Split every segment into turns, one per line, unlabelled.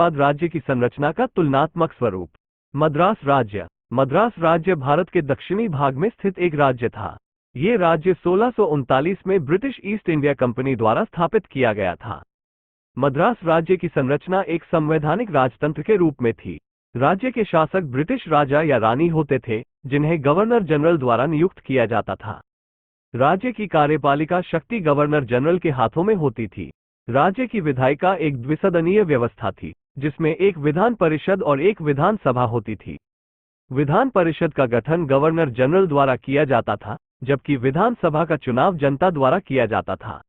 हैदराबाद राज्य की संरचना का तुलनात्मक स्वरूप। मद्रास राज्य। मद्रास राज्य भारत के दक्षिणी भाग में स्थित एक राज्य था। ये राज्य 1639 में ब्रिटिश ईस्ट इंडिया कंपनी द्वारा स्थापित किया गया था। मद्रास राज्य की संरचना एक संवैधानिक राजतंत्र के रूप में थी। राज्य के शासक ब्रिटिश राजा या रानी होते थे, जिन्हें गवर्नर जनरल द्वारा नियुक्त किया जाता था। राज्य की कार्यपालिका शक्ति गवर्नर जनरल के हाथों में होती थी। राज्य की विधायिका एक द्विसदनीय व्यवस्था थी, जिसमें एक विधान परिषद और एक विधान सभा होती थी। विधान परिषद का गठन गवर्नर जनरल द्वारा किया जाता था, जबकि विधान सभा का चुनाव जनता द्वारा किया जाता था।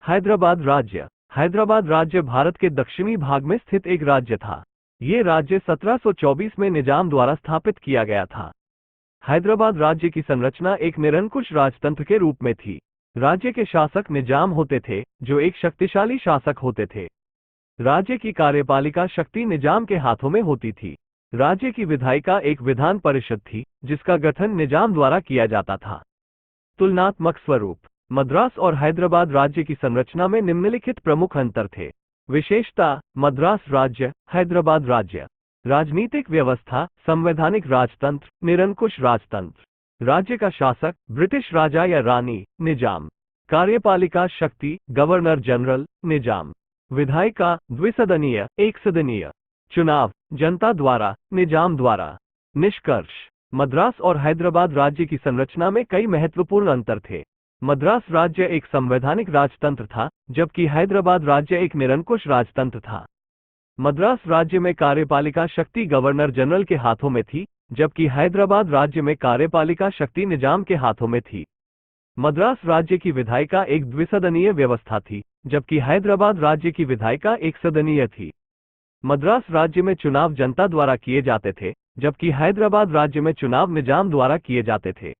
हैदराबाद राज्य। हैदराबाद राज्य भारत के दक्षिणी भाग में स्थित एक राज्य था। ये राज्य 1724 में निजाम द्वारा स्थापित किया गया था। हैदराबाद राज्य की संरचना एक निरंकुश राजतंत्र के रूप में थी। राज्य के शासक निजाम होते थे, जो एक शक्तिशाली शासक होते थे। राज्य की कार्यपालिका शक्ति निजाम के हाथों में होती थी। राज्य की विधायिका एक विधान परिषद थी, जिसका गठन निजाम द्वारा किया जाता था। तुलनात्मक स्वरूप। मद्रास और हैदराबाद राज्य की संरचना में निम्नलिखित प्रमुख अंतर थे। विशेषता: मद्रास राज्य, हैदराबाद राज्य। राजनीतिक व्यवस्था: संवैधानिक राजतंत्र, निरंकुश राजतंत्र। राज्य का शासक ब्रिटिश राजा या रानी, निजाम। कार्यपालिका शक्ति गवर्नर जनरल, निजाम। विधायिका द्विसदनीय, एकसदनीय। चुनाव जनता द्वारा, निजाम द्वारा। निष्कर्ष: मद्रास और हैदराबाद राज्य की संरचना में कई महत्वपूर्ण अंतर थे। मद्रास राज्य एक संवैधानिक राजतंत्र था, जबकि हैदराबाद राज्य एक निरंकुश राजतंत्र था। मद्रास राज्य में कार्यपालिका शक्ति गवर्नर जनरल के हाथों में थी, जबकि हैदराबाद राज्य में कार्यपालिका शक्ति निजाम के हाथों में थी। मद्रास राज्य की विधायिका एक द्विसदनीय व्यवस्था थी, जबकि हैदराबाद राज्य की विधायिका एकसदनीय थी। मद्रास राज्य में चुनाव जनता द्वारा किए जाते थे, जबकि हैदराबाद राज्य में चुनाव निजाम द्वारा किए जाते थे।